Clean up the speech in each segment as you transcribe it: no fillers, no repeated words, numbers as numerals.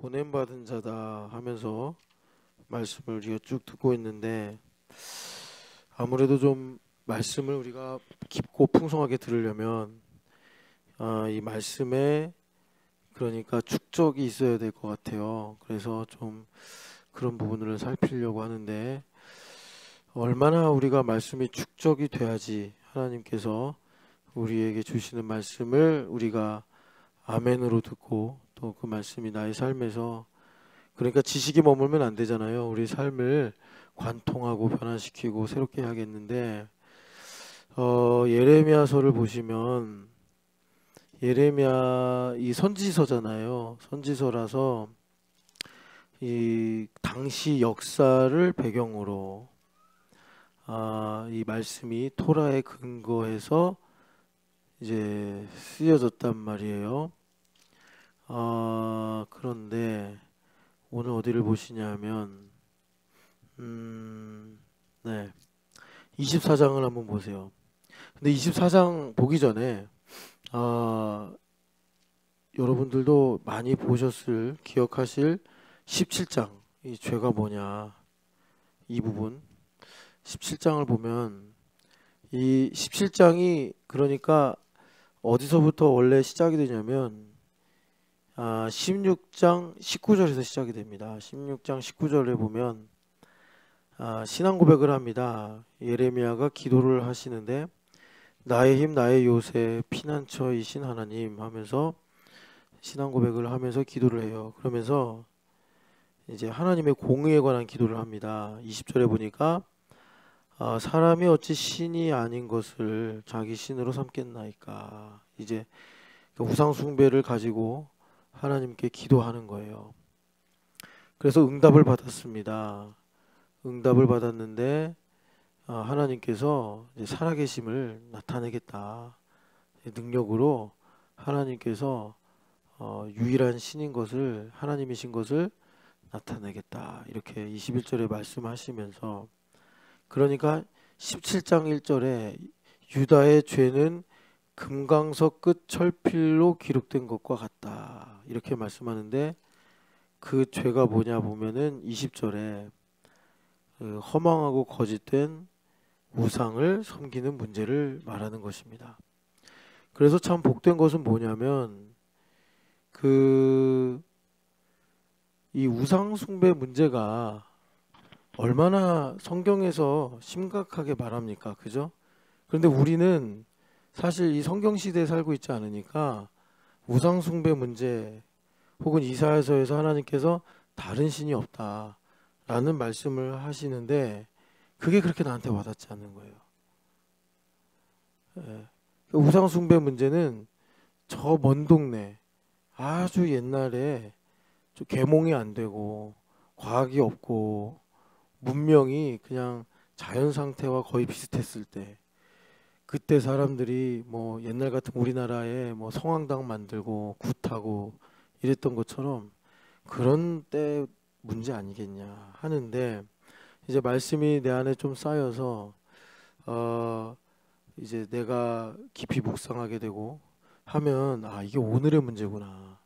보냄받은 자다 하면서 말씀을 우리가 쭉 듣고 있는데, 아무래도 좀 말씀을 우리가 깊고 풍성하게 들으려면 이 말씀에 그러니까 축적이 있어야 될 것 같아요. 그래서 좀 그런 부분을 살피려고 하는데, 얼마나 우리가 말씀이 축적이 돼야지 하나님께서 우리에게 주시는 말씀을 우리가 아멘으로 듣고 또 그 말씀이 나의 삶에서, 그러니까 지식이 머물면 안 되잖아요. 우리 삶을 관통하고 변화시키고 새롭게 해야겠는데, 예레미야서를 보시면, 예레미야 이 선지서잖아요. 선지서라서 이 당시 역사를 배경으로 이 말씀이 토라에 근거해서 이제 쓰여졌단 말이에요. 그런데 오늘 어디를 보시냐면 네, 24장을 한번 보세요. 근데 24장 보기 전에 여러분들도 많이 보셨을, 기억하실 17장, 이 죄가 뭐냐, 이 부분 17장을 보면, 이 17장이 그러니까 어디서부터 원래 시작이 되냐면 16장 19절에서 시작이 됩니다. 16장 19절에 보면 신앙 고백을 합니다. 예레미야가 기도를 하시는데, 나의 힘 나의 요새 피난처이신 하나님 하면서 신앙 고백을 하면서 기도를 해요. 그러면서 이제 하나님의 공의에 관한 기도를 합니다. 20절에 보니까 사람이 어찌 신이 아닌 것을 자기 신으로 삼겠나이까. 이제 우상 숭배를 가지고 하나님께 기도하는 거예요. 그래서 응답을 받았습니다. 응답을 받았는데 하나님께서 이제 살아계심을 나타내겠다. 능력으로 하나님께서 유일한 신인 것을, 하나님이신 것을 나타내겠다. 이렇게 21절에 말씀하시면서, 그러니까 17장 1절에 유다의 죄는 금강석 끝 철필로 기록된 것과 같다. 이렇게 말씀하는데, 그 죄가 뭐냐 보면은 20절에 허망하고 거짓된 우상을 섬기는 문제를 말하는 것입니다. 그래서 참 복된 것은 뭐냐면, 이 우상 숭배 문제가 얼마나 성경에서 심각하게 말합니까? 그죠? 그런데 우리는 사실 이 성경 시대에 살고 있지 않으니까 우상 숭배 문제, 혹은 이사야서에서 하나님께서 다른 신이 없다라는 말씀을 하시는데, 그게 그렇게 나한테 와닿지 않는 거예요. 우상 숭배 문제는 저 먼 동네, 아주 옛날에 좀 계몽이 안 되고 과학이 없고 문명이 그냥 자연 상태와 거의 비슷했을 때, 그때 사람들이 뭐 옛날 같은 우리나라에 뭐 성황당 만들고 굿하고 이랬던 것처럼 그런 때 문제 아니겠냐 하는데, 이제 말씀이 내 안에 좀 쌓여서 이제 내가 깊이 묵상하게 되고 하면, 이게 오늘의 문제구나.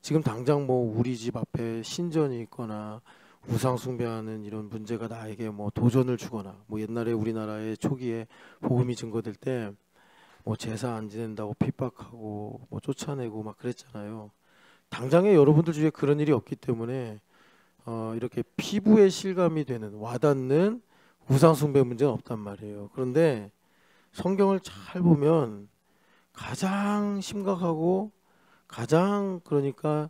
지금 당장 뭐 우리 집 앞에 신전이 있거나 우상 숭배하는 이런 문제가 나에게 뭐 도전을 주거나, 뭐 옛날에 우리나라의 초기에 복음이 증거될 때 뭐 제사 안 지낸다고 핍박하고 뭐 쫓아내고 막 그랬잖아요. 당장에 여러분들 중에 그런 일이 없기 때문에 이렇게 피부에 실감이 되는, 와닿는 우상 숭배 문제는 없단 말이에요. 그런데 성경을 잘 보면 가장 심각하고 가장 그러니까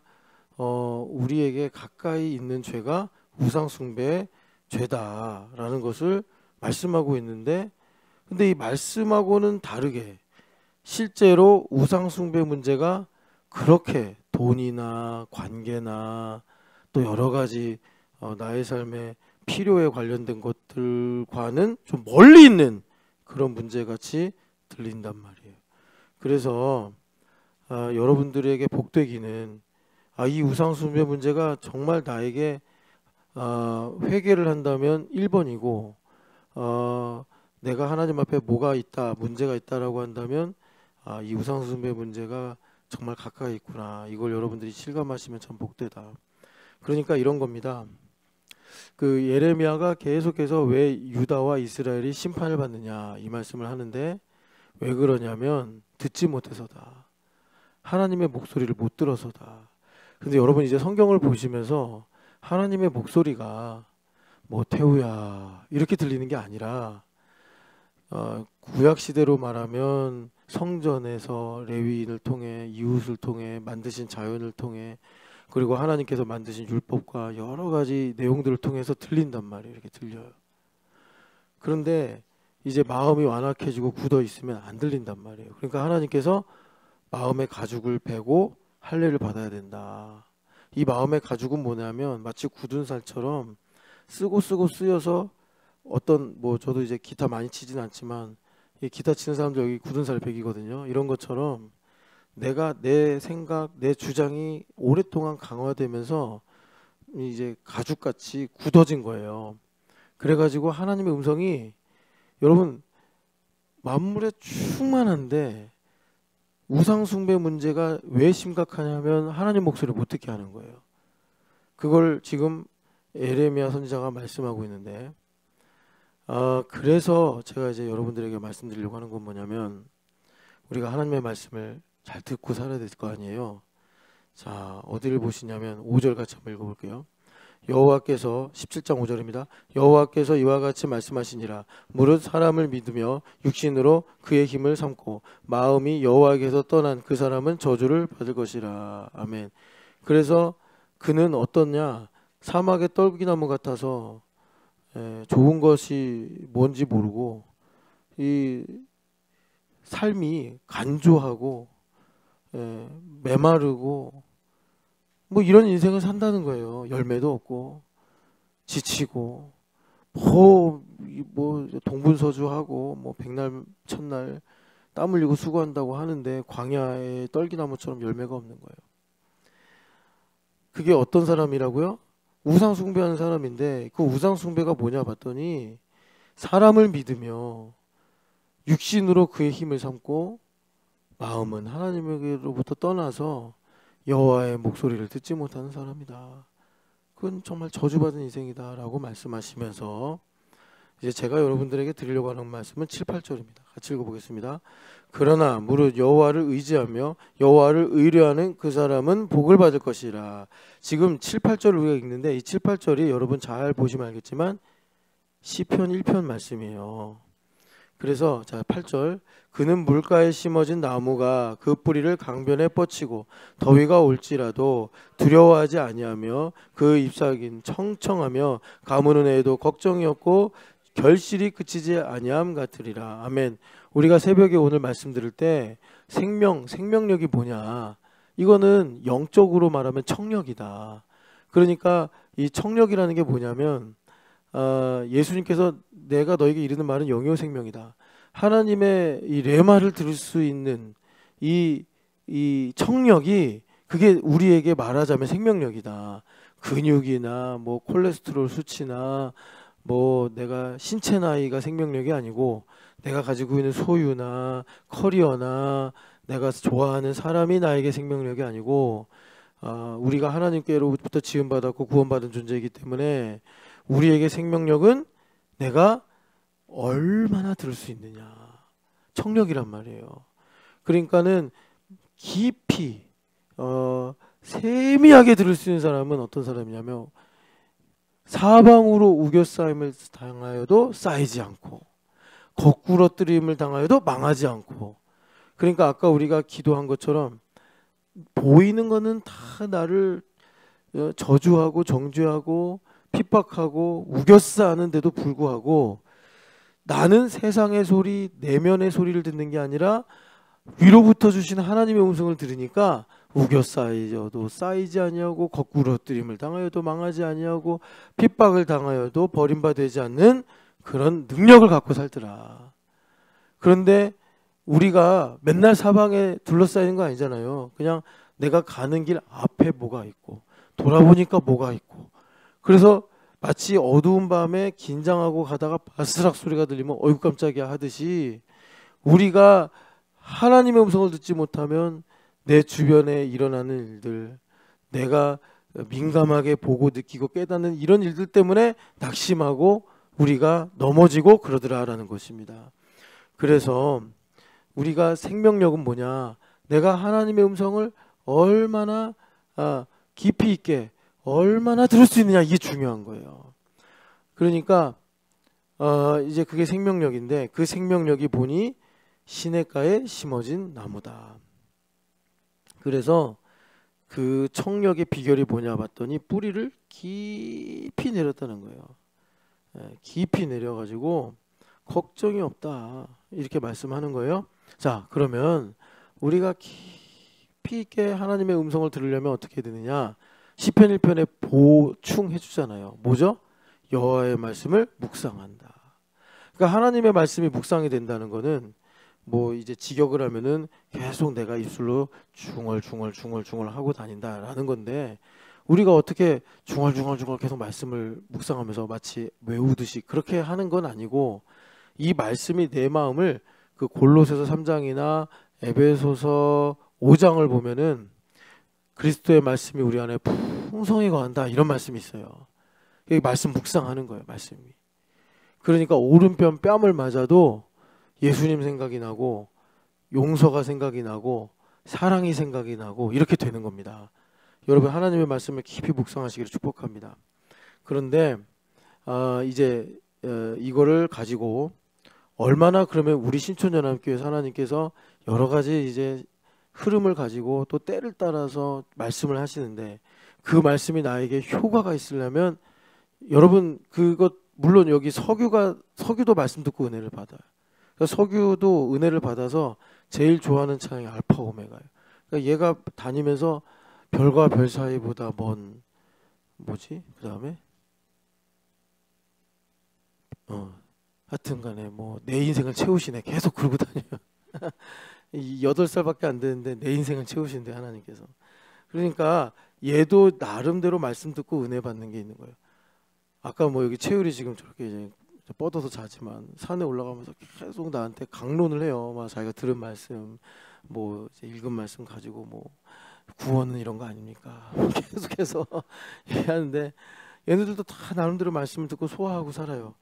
우리에게 가까이 있는 죄가 우상 숭배의 죄다라는 것을 말씀하고 있는데, 근데 이 말씀하고는 다르게 실제로 우상 숭배 문제가 그렇게 돈이나 관계나 또 여러 가지 나의 삶의 필요에 관련된 것들과는 좀 멀리 있는 그런 문제같이 들린단 말이에요. 그래서 여러분들에게 복되기는, 이 우상 숭배 문제가 정말 나에게 회개를 한다면 1번이고, 내가 하나님 앞에 뭐가 있다, 문제가 있다라고 한다면 이 우상 숭배 문제가 정말 가까이 있구나. 이걸 여러분들이 실감하시면 참 복되다. 그러니까 이런 겁니다. 그 예레미야가 계속해서 왜 유다와 이스라엘이 심판을 받느냐 이 말씀을 하는데, 왜 그러냐면 듣지 못해서다. 하나님의 목소리를 못 들어서다. 근데 여러분 이제 성경을 보시면서 하나님의 목소리가 뭐 태우야 이렇게 들리는 게 아니라, 구약 시대로 말하면 성전에서 레위인을 통해, 이웃을 통해, 만드신 자연을 통해, 그리고 하나님께서 만드신 율법과 여러 가지 내용들을 통해서 들린단 말이에요. 이렇게 들려요. 그런데 이제 마음이 완악해지고 굳어 있으면 안 들린단 말이에요. 그러니까 하나님께서 마음의 가죽을 베고 할례를 받아야 된다. 이 마음의 가죽은 뭐냐면 마치 굳은 살처럼 쓰고 쓰여서, 어떤 뭐 저도 이제 기타 많이 치진 않지만 이 기타 치는 사람들 여기 굳은 살 베기거든요. 이런 것처럼 내가 내 생각, 내 주장이 오랫동안 강화되면서 이제 가죽같이 굳어진 거예요. 그래가지고 하나님의 음성이, 여러분 만물에 충만한데 우상 숭배 문제가 왜 심각하냐면 하나님 목소리를 못 듣게 하는 거예요. 그걸 지금 예레미야 선지자가 말씀하고 있는데, 그래서 제가 이제 여러분들에게 말씀드리려고 하는 건 뭐냐면, 우리가 하나님의 말씀을 잘 듣고 살아야 될 거 아니에요. 자, 어디를 보시냐면 5절 같이 한번 읽어볼게요. 여호와께서 17장 5절입니다. 여호와께서 이와 같이 말씀하시니라. 무릇 사람을 믿으며 육신으로 그의 힘을 삼고 마음이 여호와께서 떠난 그 사람은 저주를 받을 것이라. 아멘. 그래서 그는 어떻냐? 사막의 떨기나무 같아서 좋은 것이 뭔지 모르고 이 삶이 간조하고 메마르고 뭐 이런 인생을 산다는 거예요. 열매도 없고 지치고 뭐 동분서주하고 뭐 백날 첫날 땀 흘리고 수고한다고 하는데 광야의 떨기나무처럼 열매가 없는 거예요. 그게 어떤 사람이라고요? 우상 숭배하는 사람인데, 그 우상 숭배가 뭐냐 봤더니 사람을 믿으며 육신으로 그의 힘을 삼고 마음은 하나님에게로부터 떠나서 여호와의 목소리를 듣지 못하는 사람이다. 그건 정말 저주받은 인생이다라고 말씀하시면서, 이제 제가 여러분들에게 드리려고 하는 말씀은 7, 8절입니다. 같이 읽어보겠습니다. 그러나 무릇 여호와를 의지하며 여호와를 의뢰하는 그 사람은 복을 받을 것이라. 지금 7, 8절을 우리가 읽는데, 이 7, 8절이 여러분 잘 보시면 알겠지만 시편 1편 말씀이에요. 그래서 자 8절, 그는 물가에 심어진 나무가 그 뿌리를 강변에 뻗치고 더위가 올지라도 두려워하지 아니하며 그 잎사귀는 청청하며 가무는 애도 걱정이 없고 결실이 그치지 아니함 같으리라. 아멘. 우리가 새벽에 오늘 말씀 들을 때 생명력이 뭐냐, 이거는 영적으로 말하면 청력이다. 그러니까 이 청력이라는 게 뭐냐면, 예수님께서 내가 너에게 이르는 말은 영이요 생명이다. 하나님의 이 레마를 들을 수 있는 이 청력이, 그게 우리에게 말하자면 생명력이다. 근육이나 뭐 콜레스테롤 수치나 뭐 내가 신체 나이가 생명력이 아니고, 내가 가지고 있는 소유나 커리어나 내가 좋아하는 사람이 나에게 생명력이 아니고, 우리가 하나님께로부터 지음받았고 구원받은 존재이기 때문에 우리에게 생명력은 내가 얼마나 들을 수 있느냐, 청력이란 말이에요. 그러니까는 깊이 세미하게 들을 수 있는 사람은 어떤 사람이냐면, 사방으로 우겨싸임을 당하여도 쌓이지 않고 거꾸러뜨림을 당하여도 망하지 않고. 그러니까 아까 우리가 기도한 것처럼 보이는 거는 다 나를 저주하고 정죄하고 핍박하고 우겨싸는데도 불구하고, 나는 세상의 소리, 내면의 소리를 듣는 게 아니라 위로부터 주신 하나님의 음성을 들으니까 우겨싸여도 쌓이지 아니하고 거꾸러뜨림을 당하여도 망하지 아니하고 핍박을 당하여도 버림받지 않는 그런 능력을 갖고 살더라. 그런데 우리가 맨날 사방에 둘러싸이는 거 아니잖아요. 그냥 내가 가는 길 앞에 뭐가 있고 돌아보니까 뭐가 있고, 그래서 마치 어두운 밤에 긴장하고 가다가 바스락 소리가 들리면 어이구 깜짝이야 하듯이, 우리가 하나님의 음성을 듣지 못하면 내 주변에 일어나는 일들, 내가 민감하게 보고 느끼고 깨닫는 이런 일들 때문에 낙심하고 우리가 넘어지고 그러더라라는 것입니다. 그래서 우리가 생명력은 뭐냐? 내가 하나님의 음성을 얼마나 깊이 있게 얼마나 들을 수 있느냐, 이게 중요한 거예요. 그러니까 이제 그게 생명력인데, 그 생명력이 보니 시냇가에 심어진 나무다. 그래서 그 청력의 비결이 뭐냐 봤더니 뿌리를 깊이 내렸다는 거예요. 깊이 내려가지고 걱정이 없다, 이렇게 말씀하는 거예요. 자, 그러면 우리가 깊이 있게 하나님의 음성을 들으려면 어떻게 되느냐? 시편 1편에 보충해 주잖아요. 뭐죠? 여호와의 말씀을 묵상한다. 그러니까 하나님의 말씀이 묵상이 된다는 거는 뭐 이제 직역을 하면은 계속 내가 입술로 중얼중얼 하고 다닌다라는 건데, 우리가 어떻게 중얼중얼 계속 말씀을 묵상하면서 마치 외우듯이 그렇게 하는 건 아니고, 이 말씀이 내 마음을, 그 골로새서 3장이나 에베소서 5장을 보면은 그리스도의 말씀이 우리 안에 풍성히 거한다, 이런 말씀이 있어요. 이 말씀 묵상하는 거예요, 말씀이. 그러니까 오른편 뺨을 맞아도 예수님 생각이 나고 용서가 생각이 나고 사랑이 생각이 나고 이렇게 되는 겁니다. 여러분, 하나님의 말씀을 깊이 묵상하시기를 축복합니다. 그런데 이제 이거를 가지고 얼마나, 그러면 우리 신촌연합교회에서 하나님께서 여러 가지 이제 흐름을 가지고 또 때를 따라서 말씀을 하시는데, 그 말씀이 나에게 효과가 있으려면 여러분, 그것 물론 여기 서규도 말씀 듣고 은혜를 받아요. 그러니까 서규도 은혜를 받아서 제일 좋아하는 찬양이 알파 오메가예요. 그러니까 얘가 다니면서 별과 별 사이보다 먼 뭐지? 그 다음에 하여튼간에 뭐 내 인생을 채우시네, 계속 그러고 다녀요. 8살밖에 안 되는데 내 인생을 채우신대, 하나님께서. 그러니까 얘도 나름대로 말씀 듣고 은혜 받는 게 있는 거예요. 아까 뭐 여기 채율이 지금 저렇게 이제 뻗어서 자지만 산에 올라가면서 계속 나한테 강론을 해요. 막 자기가 들은 말씀, 뭐 이제 읽은 말씀 가지고 뭐 구원은 이런 거 아닙니까? 계속해서 얘기하는데, 얘네들도 다 나름대로 말씀을 듣고 소화하고 살아요.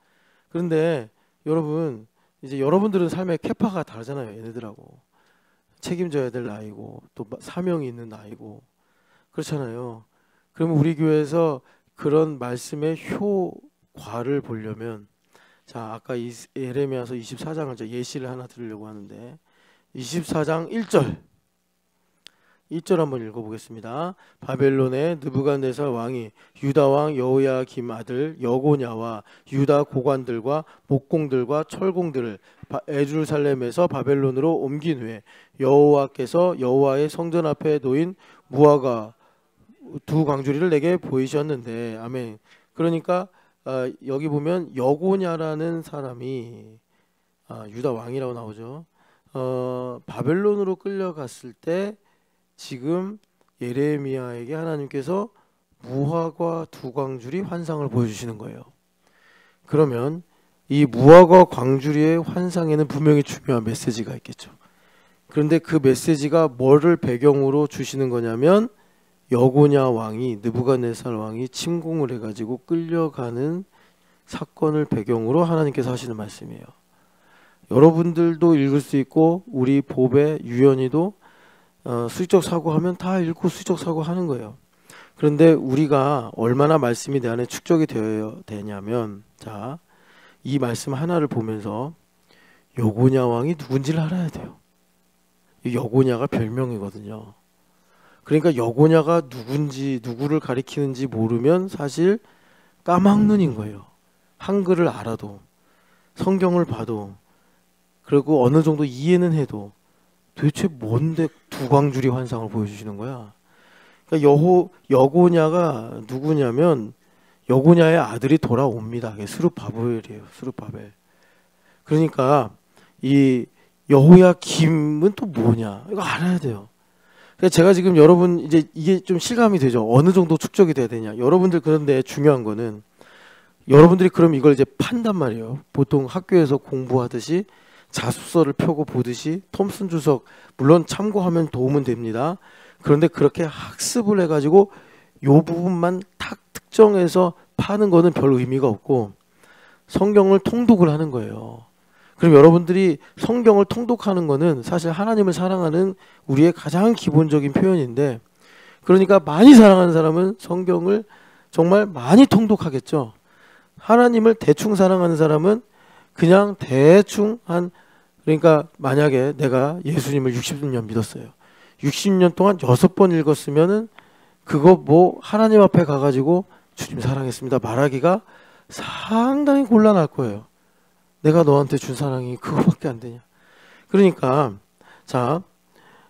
그런데 여러분, 이제 여러분들은 삶의 캐파가 다르잖아요. 얘네들하고 책임져야 될 나이고 또 사명이 있는 나이고 그렇잖아요. 그러면 우리 교회에서 그런 말씀의 효과를 보려면, 자, 아까 예레미야서 24장을 저 예시를 하나 들으려고 하는데, 24장 1절 한번 읽어보겠습니다. 바벨론의 느부갓네살 왕이 유다 왕 여호야김 아들 여고냐와 유다 고관들과 목공들과 철공들을 예루살렘에서 바벨론으로 옮긴 후에 여호와께서 여호와의 성전 앞에 놓인 무화과 두 광주리를 내게 보이셨는데, 아멘. 그러니까 여기 보면 여고냐라는 사람이 유다 왕이라고 나오죠. 바벨론으로 끌려갔을 때 지금 예레미야에게 하나님께서 무화과 두 광주리 환상을 보여주시는 거예요. 그러면 이 무화과 광주리의 환상에는 분명히 중요한 메시지가 있겠죠. 그런데 그 메시지가 뭐를 배경으로 주시는 거냐면, 여고냐 왕이, 느부갓네살 왕이 침공을 해가지고 끌려가는 사건을 배경으로 하나님께서 하시는 말씀이에요. 여러분들도 읽을 수 있고 우리 보배 유연이도 수지적 사고하면 다 읽고 수지적 사고하는 거예요. 그런데 우리가 얼마나 말씀이 내 안에 축적이 되어야 되냐면, 자, 이 말씀 하나를 보면서 여고냐 왕이 누군지를 알아야 돼요. 이 여고냐가 별명이거든요. 그러니까 여고냐가 누군지, 누구를 가리키는지 모르면 사실 까막눈인 거예요. 한글을 알아도, 성경을 봐도, 그리고 어느 정도 이해는 해도 도대체 뭔데 두 광주리 환상을 보여주시는 거야. 그러니까 여고냐가 누구냐면, 여고냐의 아들이 돌아옵니다. 스룹바벨이에요. 스룹바벨. 그러니까 이 여호야김은 또 뭐냐, 이거 알아야 돼요. 그러니까 제가 지금 여러분, 이제 이게 좀 실감이 되죠. 어느 정도 축적이 돼야 되냐. 여러분들, 그런데 중요한 거는 여러분들이 그럼 이걸 이제 판단 말이에요. 보통 학교에서 공부하듯이 자습서를 펴고 보듯이 톰슨 주석 물론 참고하면 도움은 됩니다. 그런데 그렇게 학습을 해가지고 요 부분만 탁 특정해서 파는 거는 별 의미가 없고 성경을 통독을 하는 거예요. 그럼 여러분들이 성경을 통독하는 거는 사실 하나님을 사랑하는 우리의 가장 기본적인 표현인데, 그러니까 많이 사랑하는 사람은 성경을 정말 많이 통독하겠죠. 하나님을 대충 사랑하는 사람은 그냥 대충 그러니까 만약에 내가 예수님을 60년 믿었어요. 60년 동안 6번 읽었으면은 그거 뭐 하나님 앞에 가가지고 주님 사랑했습니다 말하기가 상당히 곤란할 거예요. 내가 너한테 준 사랑이 그거밖에 안 되냐. 그러니까 자,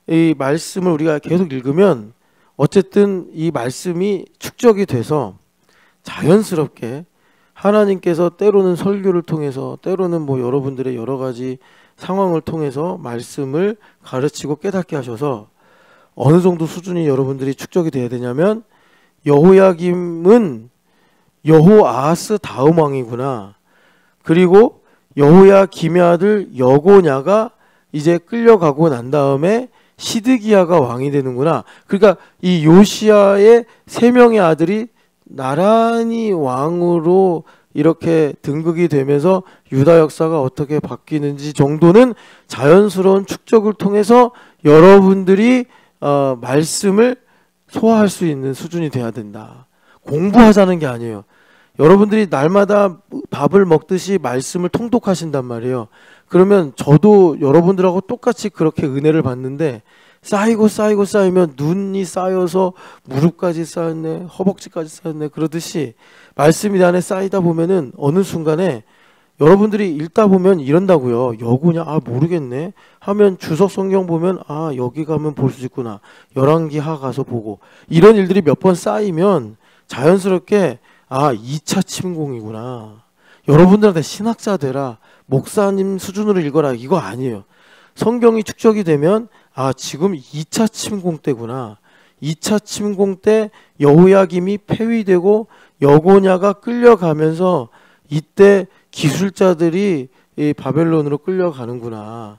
이 말씀을 우리가 계속 읽으면 어쨌든 이 말씀이 축적이 돼서 자연스럽게 하나님께서 때로는 설교를 통해서, 때로는 뭐 여러분들의 여러 가지 상황을 통해서 말씀을 가르치고 깨닫게 하셔서 어느 정도 수준이 여러분들이 축적이 돼야 되냐면, 여호야김은 여호아하스 다음 왕이구나. 그리고 여호야김의 아들 여고냐가 이제 끌려가고 난 다음에 시드기야가 왕이 되는구나. 그러니까 이 요시야의 3명의 아들이 나란히 왕으로 이렇게 등극이 되면서 유다 역사가 어떻게 바뀌는지 정도는 자연스러운 축적을 통해서 여러분들이 말씀을 소화할 수 있는 수준이 돼야 된다. 공부하자는 게 아니에요. 여러분들이 날마다 밥을 먹듯이 말씀을 통독하신단 말이에요. 그러면 저도 여러분들하고 똑같이 그렇게 은혜를 받는데, 쌓이면 눈이 쌓여서 무릎까지 쌓였네, 허벅지까지 쌓였네, 그러듯이 말씀이 내 안에 쌓이다 보면은 어느 순간에 여러분들이 읽다 보면 이런다고요. 여구냐? 모르겠네 하면 주석 성경 보면 여기 가면 볼 수 있구나. 열왕기하 가서 보고, 이런 일들이 몇 번 쌓이면 자연스럽게 2차 침공이구나. 여러분들한테 신학자 되라, 목사님 수준으로 읽어라, 이거 아니에요. 성경이 축적이 되면 지금 2차 침공 때구나. 2차 침공 때 여호야김이 폐위되고 여고냐가 끌려가면서 이때 기술자들이 이 바벨론으로 끌려가는구나.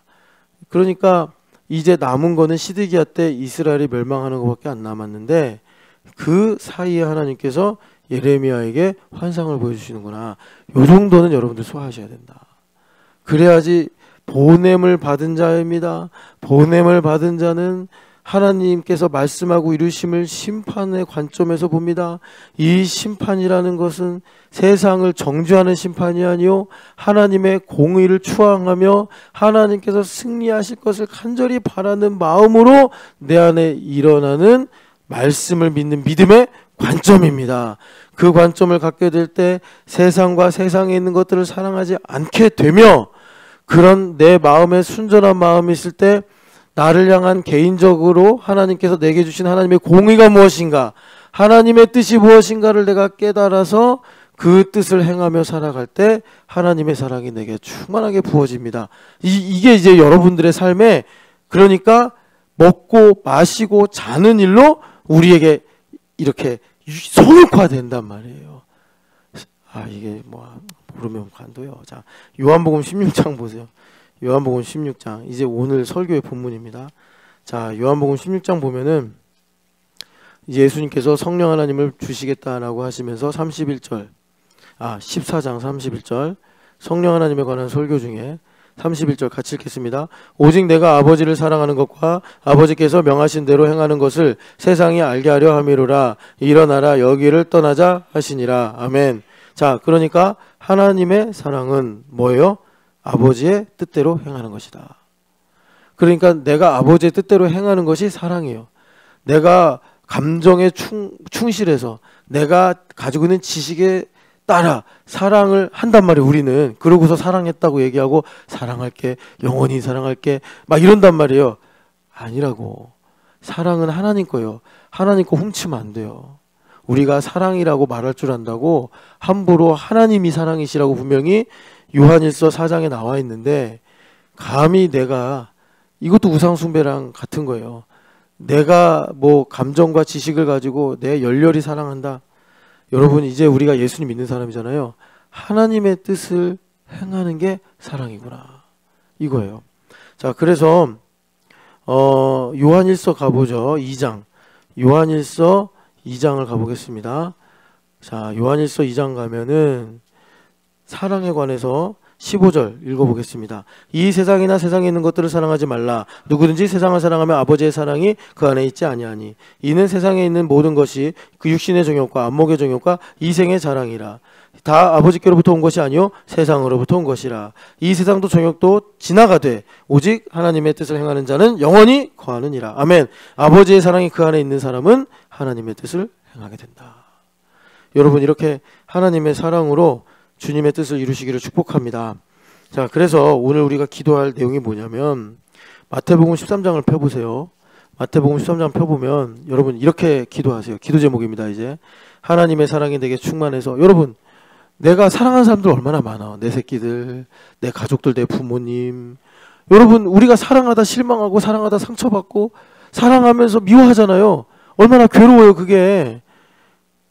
그러니까 이제 남은 거는 시드기야 때 이스라엘이 멸망하는 것밖에 안 남았는데, 그 사이에 하나님께서 예레미야에게 환상을 보여주시는구나. 요 정도는 여러분들 소화하셔야 된다. 그래야지 보냄을 받은 자입니다. 보냄을 받은 자는 하나님께서 말씀하고 이루심을 심판의 관점에서 봅니다. 이 심판이라는 것은 세상을 정죄하는 심판이 아니요 하나님의 공의를 추앙하며 하나님께서 승리하실 것을 간절히 바라는 마음으로 내 안에 일어나는 말씀을 믿는 믿음의 관점입니다. 그 관점을 갖게 될 때 세상과 세상에 있는 것들을 사랑하지 않게 되며, 그런 내 마음에 순전한 마음이 있을 때 나를 향한 개인적으로 하나님께서 내게 주신 하나님의 공의가 무엇인가, 하나님의 뜻이 무엇인가를 내가 깨달아서 그 뜻을 행하며 살아갈 때 하나님의 사랑이 내게 충만하게 부어집니다. 이게 이제 여러분들의 삶에, 그러니까 먹고 마시고 자는 일로 우리에게 이렇게 성육화된단 말이에요. 이게 모르면 관둬요. 자, 요한복음 16장 보세요. 요한복음 16장, 이제 오늘 설교의 본문입니다. 자, 요한복음 16장 보면은 예수님께서 성령 하나님을 주시겠다라고 하시면서 14장 31절 성령 하나님에 관한 설교 중에 31절 같이 읽겠습니다. 오직 내가 아버지를 사랑하는 것과 아버지께서 명하신 대로 행하는 것을 세상이 알게 하려 함이로라. 일어나라, 여기를 떠나자 하시니라. 아멘. 자, 그러니까 하나님의 사랑은 뭐예요? 아버지의 뜻대로 행하는 것이다. 그러니까 내가 아버지의 뜻대로 행하는 것이 사랑이에요. 내가 감정에 충실해서 내가 가지고 있는 지식에 따라 사랑을 한단 말이에요. 우리는 그러고서 사랑했다고 얘기하고 사랑할게, 영원히 사랑할게 막 이런단 말이에요. 아니라고. 사랑은 하나님 거예요. 하나님 거 훔치면 안 돼요. 우리가 사랑이라고 말할 줄 안다고 함부로 하나님이 사랑이시라고 분명히 요한일서 4장에 나와 있는데, 감히 내가, 이것도 우상숭배랑 같은 거예요. 내가 감정과 지식을 가지고 내 열렬히 사랑한다. 여러분, 이제 우리가 예수님 믿는 사람이잖아요. 하나님의 뜻을 행하는 게 사랑이구나, 이거예요. 자, 그래서 요한일서 가보죠. 2장. 요한일서 2장을 가보겠습니다. 자, 요한일서 2장 가면은 사랑에 관해서 15절 읽어보겠습니다. 이 세상이나 세상에 있는 것들을 사랑하지 말라. 누구든지 세상을 사랑하면 아버지의 사랑이 그 안에 있지 아니하니. 이는 세상에 있는 모든 것이 그 육신의 정욕과 안목의 정욕과 이생의 자랑이라. 다 아버지께로부터 온 것이 아니요 세상으로부터 온 것이라. 이 세상도 정욕도 지나가되 오직 하나님의 뜻을 행하는 자는 영원히 거하느니라. 아멘. 아버지의 사랑이 그 안에 있는 사람은 하나님의 뜻을 행하게 된다. 여러분, 이렇게 하나님의 사랑으로 주님의 뜻을 이루시기를 축복합니다. 자, 그래서 오늘 우리가 기도할 내용이 뭐냐면 마태복음 13장을 펴보세요. 마태복음 13장 펴보면 여러분 이렇게 기도하세요. 기도 제목입니다. 이제 하나님의 사랑이 내게 충만해서. 여러분, 내가 사랑하는 사람들 얼마나 많아. 내 새끼들, 내 가족들, 내 부모님. 여러분, 우리가 사랑하다 실망하고 사랑하다 상처받고 사랑하면서 미워하잖아요. 얼마나 괴로워요 그게.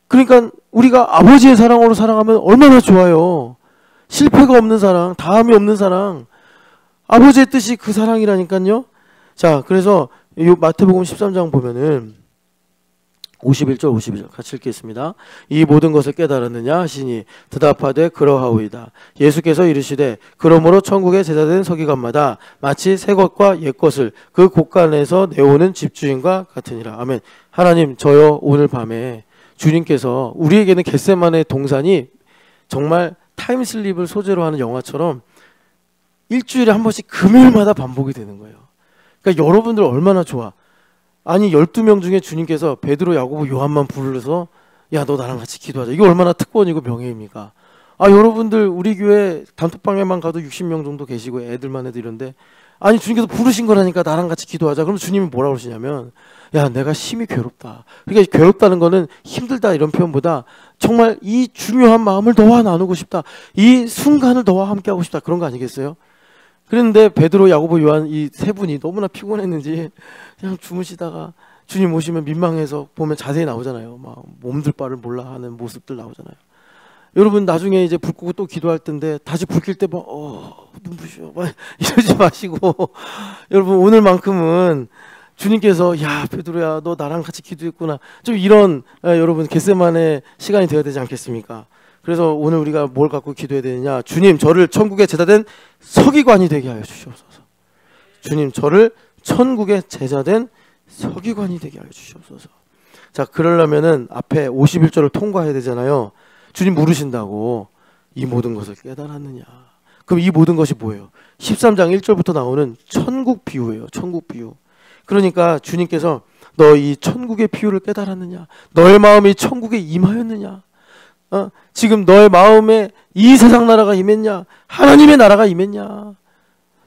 그러니까 우리가 아버지의 사랑으로 사랑하면 얼마나 좋아요. 실패가 없는 사랑, 다함이 없는 사랑, 아버지의 뜻이 그 사랑이라니까요. 자, 그래서 이 마태복음 13장 보면은 51절 52절 같이 읽겠습니다. 이 모든 것을 깨달았느냐 하시니 대답하되 그러하오이다. 예수께서 이르시되 그러므로 천국에 제자된 서기관마다 마치 새 것과 옛 것을 그 곳간에서 내오는 집주인과 같으니라. 아멘. 하나님, 저요 오늘 밤에 주님께서 우리에게는 겟세마네 동산이 정말 타임슬립을 소재로 하는 영화처럼 일주일에 한 번씩 금요일마다 반복이 되는 거예요. 그러니까 여러분들 얼마나 좋아. 아니 12명 중에 주님께서 베드로, 야고보, 요한만 불러서 야, 너 나랑 같이 기도하자. 이게 얼마나 특권이고 명예입니까? 아, 여러분들 우리 교회 단톡방에만 가도 60명 정도 계시고 애들만 해도 이런데 아니 주님께서 부르신 거라니까 나랑 같이 기도하자. 그럼 주님이 뭐라고 그러시냐면 야, 내가 심히 괴롭다. 그러니까 괴롭다는 거는 힘들다 이런 표현보다 정말 이 중요한 마음을 너와 나누고 싶다. 이 순간을 너와 함께 하고 싶다. 그런 거 아니겠어요? 그런데 베드로, 야고보, 요한 이 세 분이 너무나 피곤했는지 그냥 주무시다가 주님 오시면 민망해서 보면 자세히 나오잖아요. 막 몸둘 바를 몰라 하는 모습들 나오잖아요. 여러분, 나중에 이제 불 끄고 또 기도할 텐데 다시 불 켤 때 막 눈부셔 막 이러지 마시고 여러분, 오늘만큼은 주님께서 야, 베드로야, 너 나랑 같이 기도했구나. 좀 이런 여러분 겟세마네 시간이 되어야 되지 않겠습니까? 그래서 오늘 우리가 뭘 갖고 기도해야 되느냐? 주님, 저를 천국에 제자된 서기관이 되게 하여 주시옵소서. 주님, 저를 천국에 제자된 서기관이 되게 하여 주시옵소서. 자, 그러려면은 앞에 51절을 통과해야 되잖아요. 주님 물으신다고 이 모든 것을 깨달았느냐? 그럼 이 모든 것이 뭐예요? 13장 1절부터 나오는 천국 비유예요. 천국 비유. 그러니까 주님께서 너 이 천국의 비유를 깨달았느냐? 너의 마음이 천국에 임하였느냐? 지금 너의 마음에 이 세상 나라가 임했냐? 하나님의 나라가 임했냐?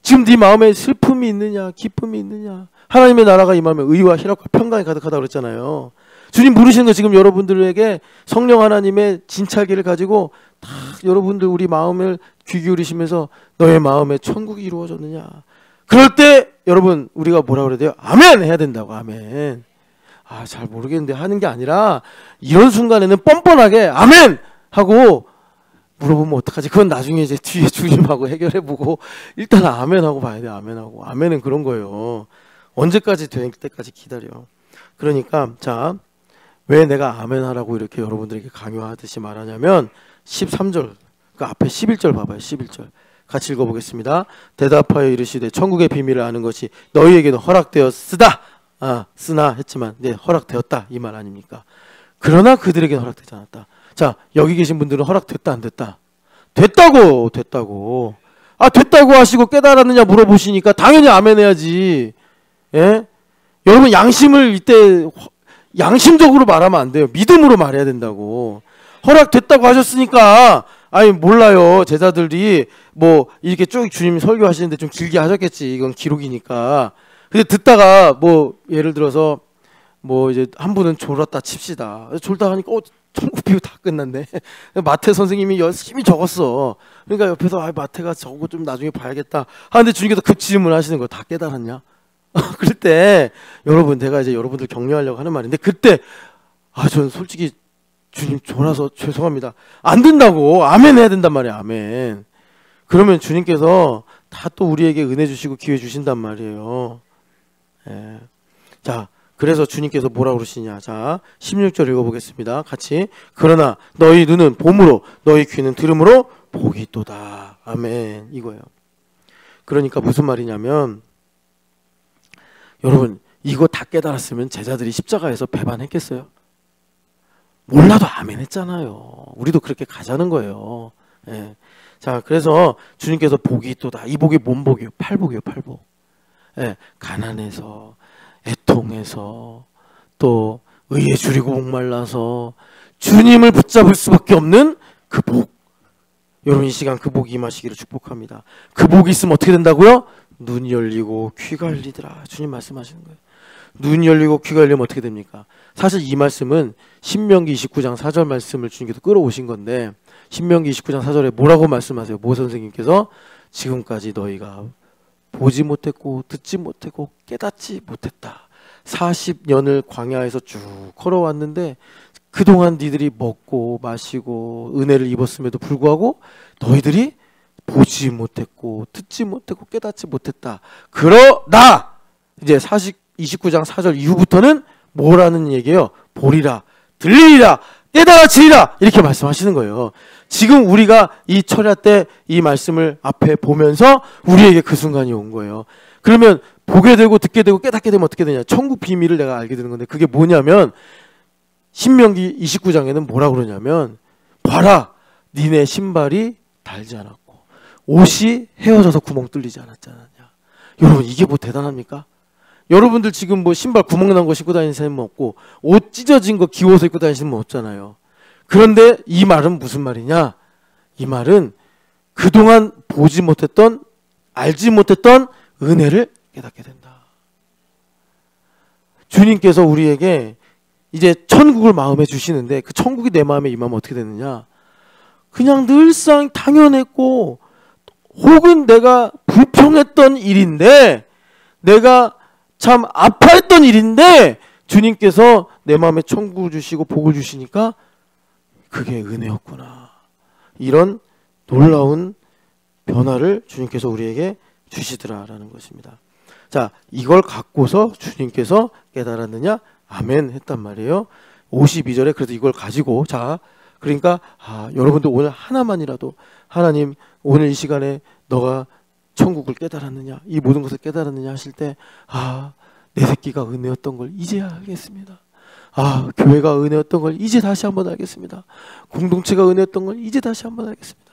지금 네 마음에 슬픔이 있느냐? 기쁨이 있느냐? 하나님의 나라가 임하면 의와 희락과 평강이 가득하다고 그랬잖아요. 주님 물으시는 거 지금 여러분들에게 성령 하나님의 진찰기를 가지고 다 여러분들 우리 마음을 귀 기울이시면서 너의 마음에 천국이 이루어졌느냐? 그럴 때 여러분 우리가 뭐라 그래야 돼요? 아멘 해야 된다고. 아멘. 아, 잘 모르겠는데 하는 게 아니라 이런 순간에는 뻔뻔하게 아멘 하고 물어보면 어떡하지? 그건 나중에 이제 뒤에 주님하고 해결해보고 일단 아멘 하고 봐야 돼. 아멘 하고. 아멘은 그런 거예요. 언제까지 될 때까지 기다려. 그러니까 자, 왜 내가 아멘 하라고 이렇게 여러분들에게 강요하듯이 말하냐면 13절 그 앞에 11절 봐봐요. 11절 같이 읽어보겠습니다. 대답하여 이르시되 천국의 비밀을 아는 것이 너희에게도 허락되었으다. 쓰나 했지만 네, 허락되었다 이 말 아닙니까? 그러나 그들에게는 허락되지 않았다. 자, 여기 계신 분들은 허락됐다 안 됐다? 됐다고. 됐다고 하시고 깨달았느냐 물어보시니까 당연히 아멘 해야지. 예? 여러분, 양심을 이때 양심적으로 말하면 안 돼요. 믿음으로 말해야 된다고. 허락됐다고 하셨으니까 아니 몰라요. 제자들이 뭐 이렇게 쭉 주님 설교하시는데 좀 길게 하셨겠지. 이건 기록이니까. 근데 듣다가 뭐 예를 들어서 뭐 이제 한 분은 졸았다 칩시다. 졸다 하니까 천국 비유 다 끝났네. 마태 선생님이 열심히 적었어. 그러니까 옆에서 마태가 저거 좀 나중에 봐야겠다 하는데 주님께서 그 질문 하시는 거 다 깨달았냐? 그럴 때 여러분, 내가 이제 여러분들 격려하려고 하는 말인데 그때 저는 솔직히 주님 졸아서 죄송합니다. 안 된다고. 아멘 해야 된단 말이야. 아멘. 그러면 주님께서 다 또 우리에게 은혜 주시고 기회 주신단 말이에요. 예. 자, 그래서 주님께서 뭐라고 그러시냐. 자, 16절 읽어보겠습니다. 같이. 그러나 너희 눈은 봄으로 너희 귀는 들음으로 복이 있도다. 아멘. 이거예요. 그러니까 무슨 말이냐면 여러분 이거 다 깨달았으면 제자들이 십자가에서 배반했겠어요? 몰라도 아멘 했잖아요. 우리도 그렇게 가자는 거예요. 예. 자, 그래서 주님께서 복이 있도다. 이 복이 뭔 복이에요? 팔복이에요. 팔복. 예. 가난해서 애통해서 또 의에 줄이고 목말라서 주님을 붙잡을 수밖에 없는 그 복. 여러분 이 시간 그 복이 임하시기를 축복합니다. 그 복이 있으면 어떻게 된다고요? 눈이 열리고 귀가 열리더라. 주님 말씀하시는 거예요. 눈이 열리고 귀가 열리면 어떻게 됩니까? 사실 이 말씀은 신명기 29장 4절 말씀을 주님께서 끌어오신 건데 신명기 29장 4절에 뭐라고 말씀하세요? 모 선생님께서 지금까지 너희가 보지 못했고 듣지 못했고 깨닫지 못했다. 40년을 광야에서 쭉 걸어왔는데 그동안 니들이 먹고 마시고 은혜를 입었음에도 불구하고 너희들이 보지 못했고 듣지 못했고 깨닫지 못했다. 그러나 이제 29장 4절 이후부터는 뭐라는 얘기예요? 보리라, 들리리라, 깨달아지리라 이렇게 말씀하시는 거예요. 지금 우리가 이 철야 때 이 말씀을 앞에 보면서 우리에게 그 순간이 온 거예요. 그러면 보게 되고 듣게 되고 깨닫게 되면 어떻게 되냐? 천국 비밀을 내가 알게 되는 건데 그게 뭐냐면 신명기 29장에는 뭐라고 그러냐면 봐라 니네 신발이 닳지 않았고 옷이 헤어져서 구멍 뚫리지 않았지 않았냐. 여러분 이게 뭐 대단합니까? 여러분들 지금 뭐 신발 구멍 난 거 신고 다니는 사람은 없고 옷 찢어진 거 기워서 입고 다니시는 분 없잖아요. 그런데 이 말은 무슨 말이냐? 이 말은 그동안 보지 못했던 알지 못했던 은혜를 깨닫게 된다. 주님께서 우리에게 이제 천국을 마음에 주시는데 그 천국이 내 마음에 임하면 어떻게 되느냐? 그냥 늘상 당연했고 혹은 내가 불평했던 일인데 내가 참 아파했던 일인데 주님께서 내 마음에 천국을 주시고 복을 주시니까 그게 은혜였구나. 이런 놀라운 변화를 주님께서 우리에게 주시더라라는 것입니다. 자, 이걸 갖고서 주님께서 깨달았느냐? 아멘 했단 말이에요. 52절에 그래서 이걸 가지고 자 그러니까 여러분들 오늘 하나만이라도 하나님 오늘 이 시간에 너가 천국을 깨달았느냐 이 모든 것을 깨달았느냐 하실 때 내 새끼가 은혜였던 걸 이제야 알겠습니다. 교회가 은혜였던 걸 이제 다시 한번 알겠습니다. 공동체가 은혜였던 걸 이제 다시 한번 알겠습니다.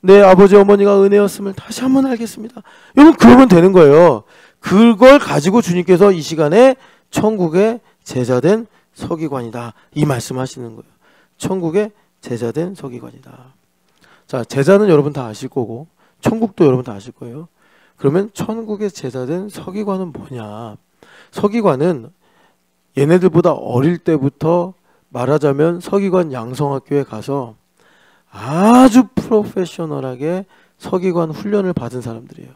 내 아버지 어머니가 은혜였음을 다시 한번 알겠습니다. 여러분 그러면 되는 거예요. 그걸 가지고 주님께서 이 시간에 천국의 제자된 서기관이다 이 말씀하시는 거예요. 천국의 제자된 서기관이다. 자, 제자는 여러분 다 아실 거고 천국도 여러분 다 아실 거예요. 그러면 천국의 제자된 서기관은 뭐냐? 서기관은 얘네들보다 어릴 때부터 말하자면 서기관 양성학교에 가서 아주 프로페셔널하게 서기관 훈련을 받은 사람들이에요.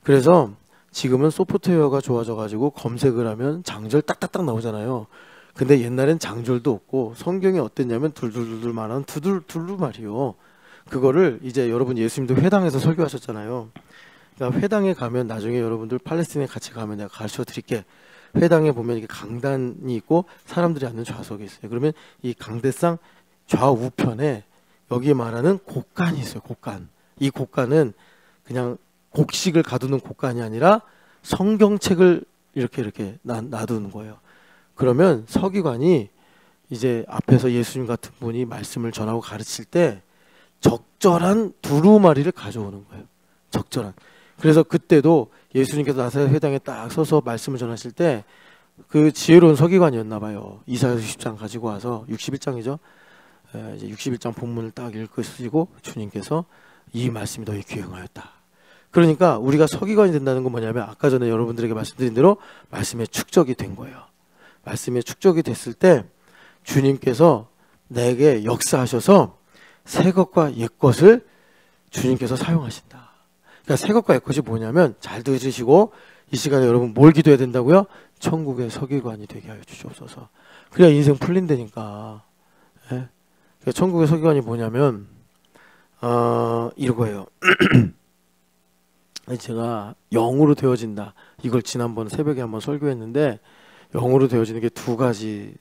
그래서 지금은 소프트웨어가 좋아져가지고 검색을 하면 장절 딱딱딱 나오잖아요. 근데 옛날엔 장절도 없고 성경이 어땠냐면 둘둘둘둘 말하는 두둘둘루 말이요. 그거를 이제 여러분 예수님도 회당에서 설교하셨잖아요. 그러니까 회당에 가면 나중에 여러분들 팔레스타인에 같이 가면 내가 가르쳐 드릴게. 회당에 보면 이게 강단이 있고 사람들이 앉는 좌석이 있어요. 그러면 이 강대상 좌우편에 여기 말하는 곡간이 있어요. 곡간. 이 곡간은 그냥 곡식을 가두는 곡간이 아니라 성경책을 이렇게 놔두는 거예요. 그러면 서기관이 이제 앞에서 예수님 같은 분이 말씀을 전하고 가르칠 때 적절한 두루마리를 가져오는 거예요. 적절한. 그래서 그때도 예수님께서 나사렛 회당에 딱 서서 말씀을 전하실 때 그 지혜로운 서기관이었나 봐요. 이사야 60장 가지고 와서 61장이죠. 이제 61장 본문을 딱 읽으시고 주님께서 이 말씀이 너희 귀에 응하였다. 그러니까 우리가 서기관이 된다는 건 뭐냐면 아까 전에 여러분들에게 말씀드린 대로 말씀에 축적이 된 거예요. 말씀에 축적이 됐을 때 주님께서 내게 역사하셔서 새 것과 옛 것을 주님께서 사용하신다. 그러니까 새 것과 옛 것이 뭐냐면 잘 들으시고 이 시간에 여러분 뭘 기도해야 된다고요? 천국의 서기관이 되게 하여 주시옵소서. 그래야 인생 풀린다니까. 예? 그러니까 천국의 서기관이 뭐냐면 이거예요. 제가 영으로 되어진다. 이걸 지난번 새벽에 한번 설교했는데 영으로 되어지는 게 두 가지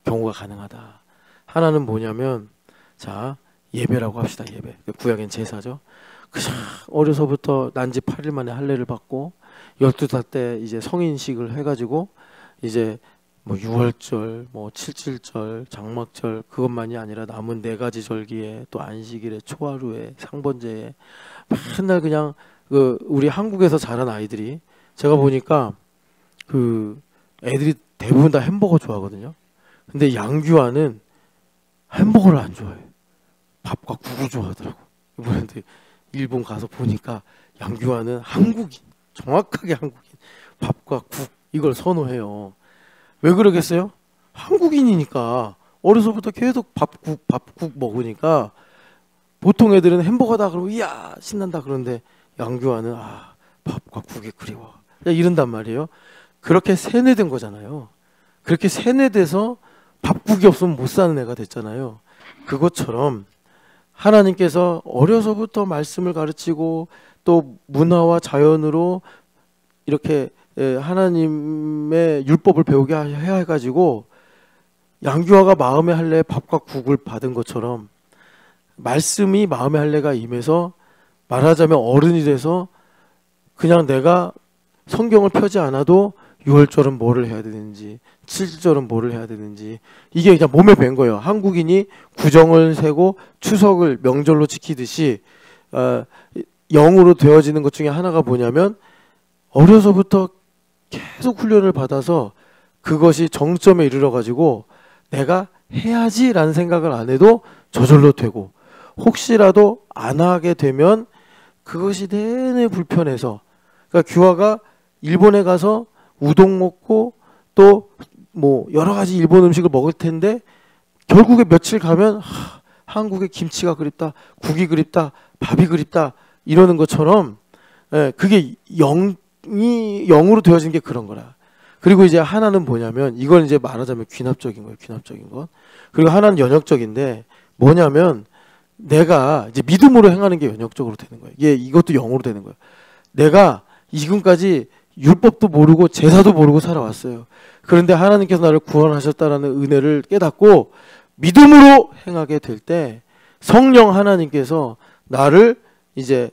경우가 가능하다. 하나는 뭐냐면, 자, 예배라고 합시다. 예배. 구약엔 제사죠. 그냥 어려서부터 난지 8일 만에 할례를 받고 12살 때 이제 성인식을 해가지고 이제 뭐 6월절, 뭐 7.7절, 장막절 그것만이 아니라 남은 4가지 절기에 또 안식일에 초하루에 상번제에 맨날 그냥 그 우리 한국에서 자란 아이들이 제가 보니까 그 애들이 대부분 다 햄버거 좋아하거든요. 근데 양규환은 햄버거를 안 좋아해. 밥과 국을 좋아하더라고. 이번에 일본 가서 보니까 양규환은 한국인, 정확하게 한국인, 밥과 국 이걸 선호해요. 왜 그러겠어요? 한국인이니까 어려서부터 계속 밥국 먹으니까 보통 애들은 햄버거다 그러고 이야 신난다 그러는데 양규환은 밥과 국이 그리워 이런단 말이에요. 그렇게 세뇌된 거잖아요. 그렇게 세뇌돼서 밥국이 없으면 못 사는 애가 됐잖아요. 그것처럼 하나님께서 어려서부터 말씀을 가르치고 또 문화와 자연으로 이렇게 하나님의 율법을 배우게 해야 해가지고 양규화가 마음의 할례 밥과 국을 받은 것처럼 말씀이 마음의 할례가 임해서 말하자면 어른이 돼서 그냥 내가 성경을 펴지 않아도 6월절은 뭐를 해야 되는지 7절은 뭐를 해야 되는지 이게 그냥 몸에 밴 거예요. 한국인이 구정을 세고 추석을 명절로 지키듯이 영으로 되어지는 것 중에 하나가 뭐냐면 어려서부터 계속 훈련을 받아서 그것이 정점에 이르러 가지고 내가 해야지라는 생각을 안 해도 저절로 되고 혹시라도 안 하게 되면 그것이 내내 불편해서 그러니까 규화가 일본에 가서 우동 먹고 또 뭐 여러 가지 일본 음식을 먹을 텐데 결국에 며칠 가면 한국의 김치가 그립다, 국이 그립다, 밥이 그립다 이러는 것처럼 그게 영으로 되어진 게 그런 거라. 그리고 이제 하나는 뭐냐면 이건 이제 말하자면 귀납적인 거예요. 귀납적인 것. 그리고 하나는 연역적인데 뭐냐면 내가 이제 믿음으로 행하는 게 연역적으로 되는 거예요. 이것도 영으로 되는 거예요. 내가 지금까지 율법도 모르고 제사도 모르고 살아왔어요. 그런데 하나님께서 나를 구원하셨다라는 은혜를 깨닫고 믿음으로 행하게 될 때 성령 하나님께서 나를 이제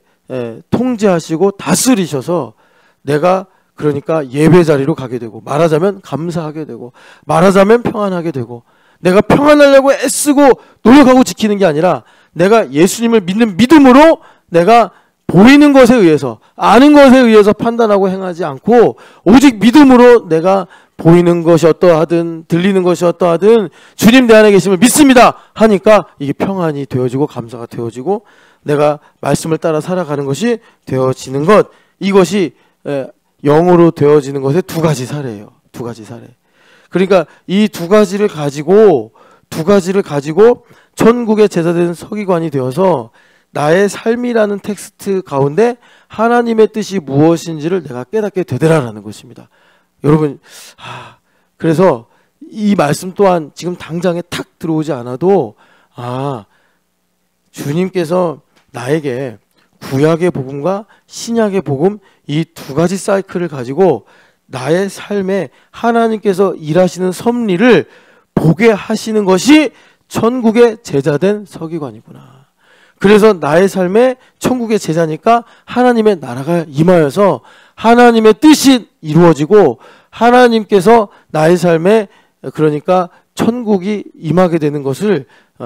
통제하시고 다스리셔서 내가 그러니까 예배 자리로 가게 되고 말하자면 감사하게 되고 말하자면 평안하게 되고 내가 평안하려고 애쓰고 노력하고 지키는 게 아니라 내가 예수님을 믿는 믿음으로 내가 보이는 것에 의해서 아는 것에 의해서 판단하고 행하지 않고 오직 믿음으로 내가 보이는 것이 어떠하든 들리는 것이 어떠하든 주님 내 안에 계심을 믿습니다 하니까 이게 평안이 되어지고 감사가 되어지고 내가 말씀을 따라 살아가는 것이 되어지는 것 이것이 영으로 되어지는 것의 두 가지 사례예요. 두 가지 사례. 그러니까 이 두 가지를 가지고 천국의 제사된 서기관이 되어서 나의 삶이라는 텍스트 가운데 하나님의 뜻이 무엇인지를 내가 깨닫게 되더라라는 것입니다. 여러분, 그래서 이 말씀 또한 지금 당장에 탁 들어오지 않아도 주님께서 나에게 구약의 복음과 신약의 복음 이 두 가지 사이클을 가지고 나의 삶에 하나님께서 일하시는 섭리를 보게 하시는 것이 천국의 제자된 서기관이구나. 그래서 나의 삶에 천국의 제자니까 하나님의 나라가 임하여서 하나님의 뜻이 이루어지고 하나님께서 나의 삶에 그러니까 천국이 임하게 되는 것을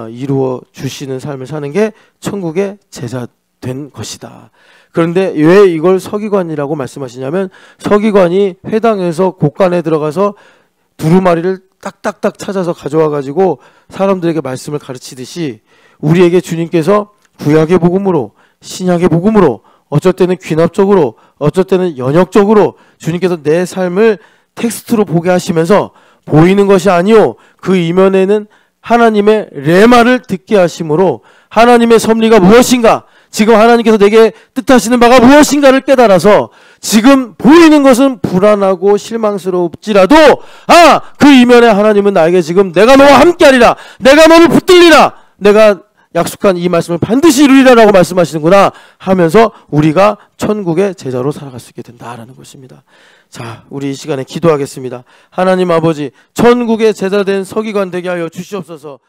이루어 주시는 삶을 사는 게 천국의 제자 된 것이다. 그런데 왜 이걸 서기관이라고 말씀하시냐면 서기관이 회당에서 곳간에 들어가서 두루마리를 딱딱딱 찾아서 가져와 가지고 사람들에게 말씀을 가르치듯이 우리에게 주님께서 구약의 복음으로 신약의 복음으로 어쩔 때는 귀납적으로 어쩔 때는 연역적으로 주님께서 내 삶을 텍스트로 보게 하시면서 보이는 것이 아니요 그 이면에는 하나님의 레마를 듣게 하심으로 하나님의 섭리가 무엇인가 지금 하나님께서 내게 뜻하시는 바가 무엇인가를 깨달아서 지금 보이는 것은 불안하고 실망스럽지라도 그 이면에 하나님은 나에게 지금 내가 너와 함께하리라 내가 너를 붙들리라 내가 약속한 이 말씀을 반드시 이루리라라고 말씀하시는구나 하면서 우리가 천국의 제자로 살아갈 수 있게 된다라는 것입니다. 자, 우리 이 시간에 기도하겠습니다. 하나님 아버지, 천국의 제자된 서기관 되게 하여 주시옵소서.